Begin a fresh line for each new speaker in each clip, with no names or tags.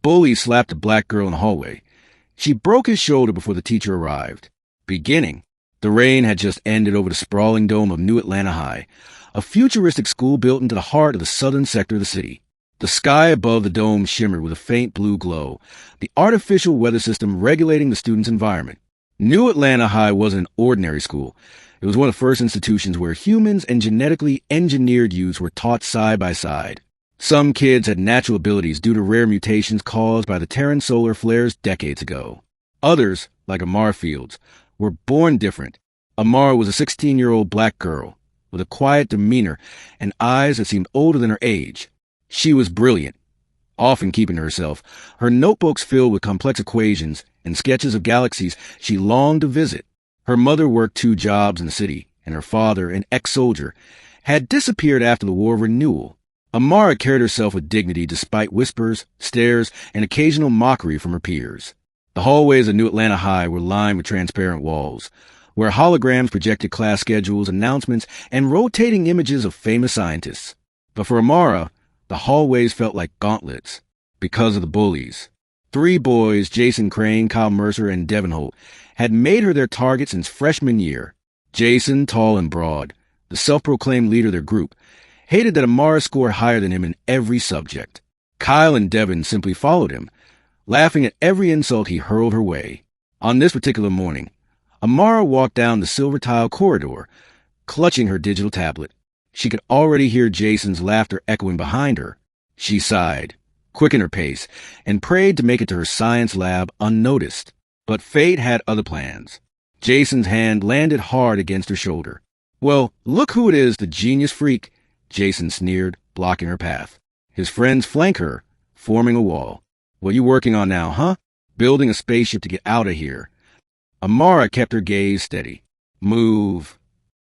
bully slapped a black girl in the hallway. She broke his shoulder before the teacher arrived. Beginning. The rain had just ended over the sprawling dome of New Atlanta High, a futuristic school built into the heart of the southern sector of the city. The sky above the dome shimmered with a faint blue glow, the artificial weather system regulating the students' environment. New Atlanta High wasn't an ordinary school. It was one of the first institutions where humans and genetically engineered youths were taught side by side. Some kids had natural abilities due to rare mutations caused by the Terran solar flares decades ago. Others, like Amara Fields, were born different. Amara was a 16-year-old black girl with a quiet demeanor and eyes that seemed older than her age. She was brilliant, often keeping to herself, her notebooks filled with complex equations and sketches of galaxies she longed to visit. Her mother worked 2 jobs in the city, and her father, an ex-soldier, had disappeared after the War of Renewal. Amara carried herself with dignity despite whispers, stares, and occasional mockery from her peers. The hallways of New Atlanta High were lined with transparent walls, where holograms projected class schedules, announcements, and rotating images of famous scientists. But for Amara, the hallways felt like gauntlets because of the bullies. 3 boys, Jason Crane, Kyle Mercer, and Devin Holt, had made her their target since freshman year. Jason, tall and broad, the self-proclaimed leader of their group, hated that Amara scored higher than him in every subject. Kyle and Devin simply followed him, laughing at every insult he hurled her way. On this particular morning, Amara walked down the silver tile corridor, clutching her digital tablet. She could already hear Jason's laughter echoing behind her. She sighed, quickened her pace, and prayed to make it to her science lab unnoticed. But fate had other plans. Jason's hand landed hard against her shoulder. "Well, look who it is, the genius freak," Jason sneered, blocking her path. His friends flanked her, forming a wall. "What you working on now, huh? Building a spaceship to get out of here." Amara kept her gaze steady. "Move."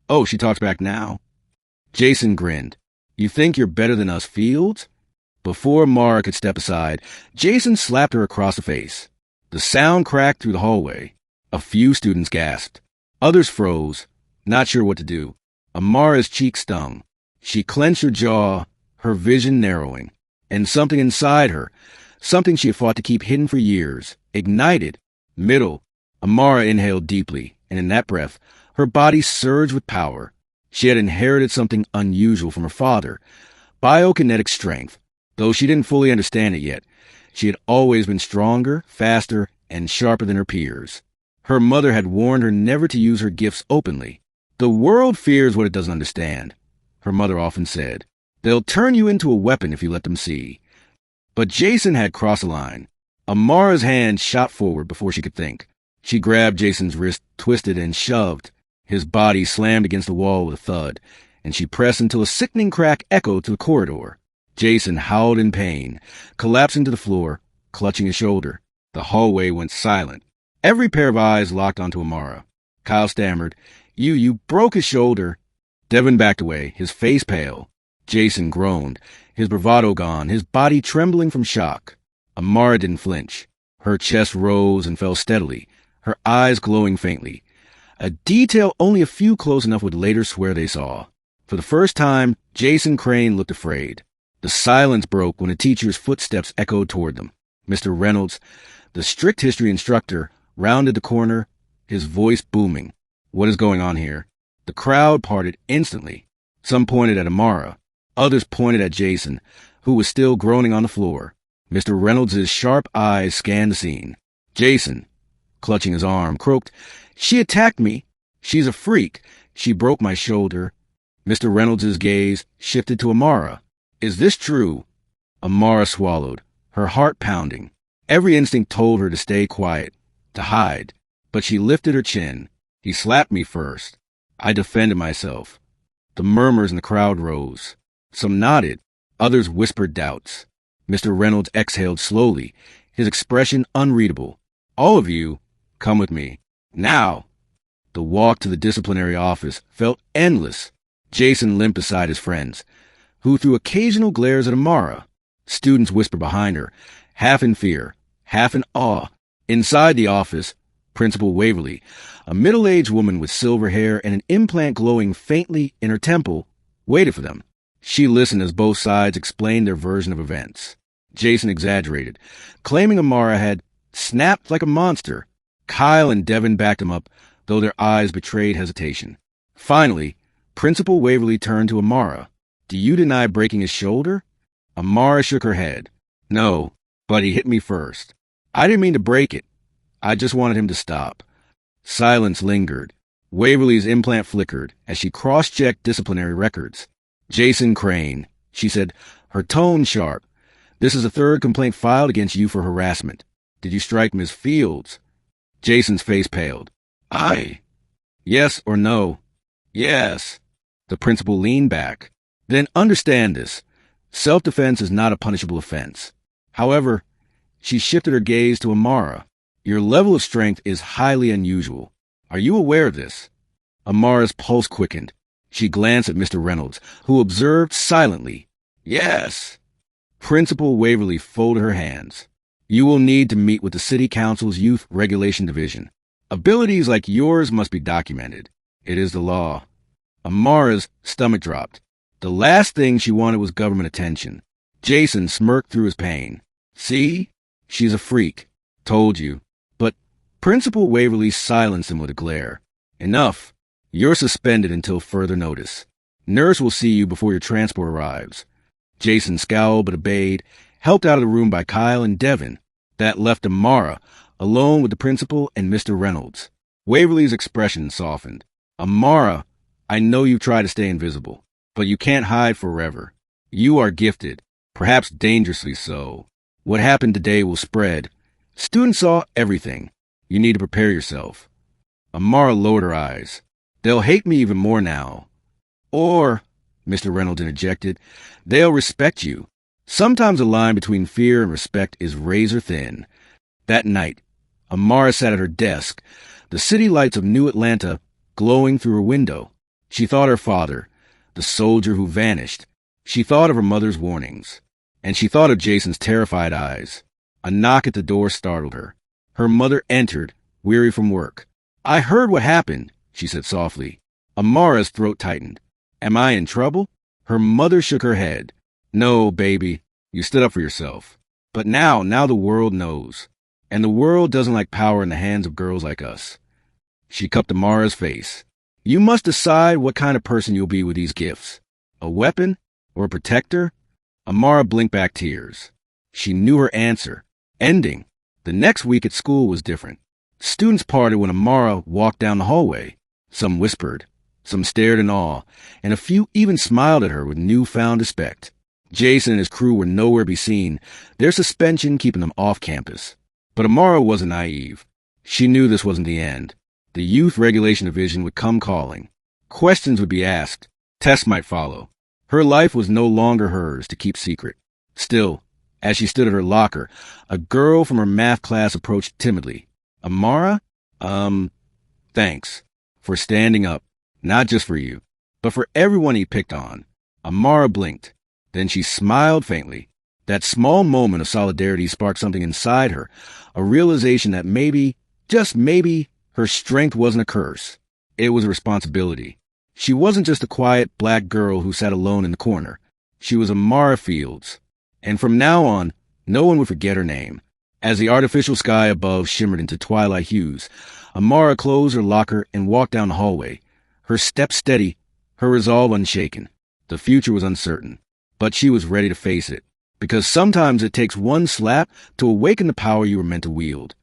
"Oh, she talks back now." Jason grinned. "You think you're better than us, Fields?" Before Amara could step aside, Jason slapped her across the face. The sound cracked through the hallway. A few students gasped. Others froze, not sure what to do. Amara's cheek stung. She clenched her jaw, her vision narrowing. And something inside her, something she had fought to keep hidden for years, ignited. Middle. Amara inhaled deeply, and in that breath, her body surged with power. She had inherited something unusual from her father, biokinetic strength. Though she didn't fully understand it yet, she had always been stronger, faster, and sharper than her peers. Her mother had warned her never to use her gifts openly. "The world fears what it doesn't understand," her mother often said. "They'll turn you into a weapon if you let them see." But Jason had crossed a line. Amara's hand shot forward before she could think. She grabbed Jason's wrist, twisted, and shoved. His body slammed against the wall with a thud, and she pressed until a sickening crack echoed to the corridor. Jason howled in pain, collapsing to the floor, clutching his shoulder. The hallway went silent. Every pair of eyes locked onto Amara. Kyle stammered, You broke his shoulder." Devin backed away, his face pale. Jason groaned, his bravado gone, his body trembling from shock. Amara didn't flinch. Her chest rose and fell steadily, her eyes glowing faintly. A detail only a few close enough would later swear they saw. For the first time, Jason Crane looked afraid. The silence broke when a teacher's footsteps echoed toward them. Mr. Reynolds, the strict history instructor, rounded the corner, his voice booming. "What is going on here?" The crowd parted instantly. Some pointed at Amara. Others pointed at Jason, who was still groaning on the floor. Mr. Reynolds' sharp eyes scanned the scene. Jason, clutching his arm, croaked, "She attacked me. She's a freak. She broke my shoulder." Mr. Reynolds' gaze shifted to Amara. "Is this true?" Amara swallowed, her heart pounding. Every instinct told her to stay quiet, to hide, but she lifted her chin. "He slapped me first. I defended myself." The murmurs in the crowd rose. Some nodded, others whispered doubts. Mr. Reynolds exhaled slowly, his expression unreadable. "All of you, come with me. Now!" The walk to the disciplinary office felt endless. Jason limped beside his friends, who threw occasional glares at Amara. Students whispered behind her, half in fear, half in awe. Inside the office, Principal Waverly, a middle-aged woman with silver hair and an implant glowing faintly in her temple, waited for them. She listened as both sides explained their version of events. Jason exaggerated, claiming Amara had snapped like a monster. Kyle and Devin backed him up, though their eyes betrayed hesitation. Finally, Principal Waverly turned to Amara. Do you deny breaking his shoulder? Amara shook her head. No, but he hit me first. I didn't mean to break it. I just wanted him to stop. Silence lingered. Waverly's implant flickered as she cross-checked disciplinary records. Jason Crane, she said, her tone sharp. This is a third complaint filed against you for harassment. Did you strike Miss Fields? Jason's face paled. Yes or no? Yes. The principal leaned back. Then understand this. Self-defense is not a punishable offense. However, she shifted her gaze to Amara. Your level of strength is highly unusual. Are you aware of this? Amara's pulse quickened. She glanced at Mr. Reynolds, who observed silently. Yes. Principal Waverly folded her hands. You will need to meet with the City Council's Youth Regulation Division. Abilities like yours must be documented. It is the law. Amara's stomach dropped. The last thing she wanted was government attention. Jason smirked through his pain. See? She's a freak. Told you. But Principal Waverly silenced him with a glare. Enough. You're suspended until further notice. Nurse will see you before your transport arrives. Jason scowled but obeyed, helped out of the room by Kyle and Devin. That left Amara, alone with the principal and Mr. Reynolds. Waverly's expression softened. Amara, I know you've tried to stay invisible, but you can't hide forever. You are gifted, perhaps dangerously so. What happened today will spread. Students saw everything. You need to prepare yourself. Amara lowered her eyes. They'll hate me even more now. Or, Mr. Reynolds interjected, they'll respect you. Sometimes the line between fear and respect is razor thin. That night, Amara sat at her desk, the city lights of New Atlanta glowing through her window. She thought her father, the soldier who vanished. She thought of her mother's warnings. And she thought of Jason's terrified eyes. A knock at the door startled her. Her mother entered, weary from work. I heard what happened, she said softly. Amara's throat tightened. Am I in trouble? Her mother shook her head. No, baby. You stood up for yourself. But now the world knows. And the world doesn't like power in the hands of girls like us. She cupped Amara's face. You must decide what kind of person you'll be with these gifts. A weapon or a protector? Amara blinked back tears. She knew her answer. Ending. The next week at school was different. Students parted when Amara walked down the hallway. Some whispered, some stared in awe, and a few even smiled at her with newfound respect. Jason and his crew were nowhere to be seen, their suspension keeping them off campus. But Amara wasn't naive. She knew this wasn't the end. The Youth Regulation Division would come calling. Questions would be asked. Tests might follow. Her life was no longer hers to keep secret. Still, as she stood at her locker, a girl from her math class approached timidly. Amara? Thanks. For standing up. Not just for you, but for everyone he picked on. Amara blinked. Then she smiled faintly. That small moment of solidarity sparked something inside her, a realization that maybe, just maybe, her strength wasn't a curse. It was a responsibility. She wasn't just a quiet black girl who sat alone in the corner. She was Amara Fields. And from now on, no one would forget her name. As the artificial sky above shimmered into twilight hues, Amara closed her locker and walked down the hallway. Her step steady, her resolve unshaken. The future was uncertain, but she was ready to face it. Because sometimes it takes one slap to awaken the power you were meant to wield.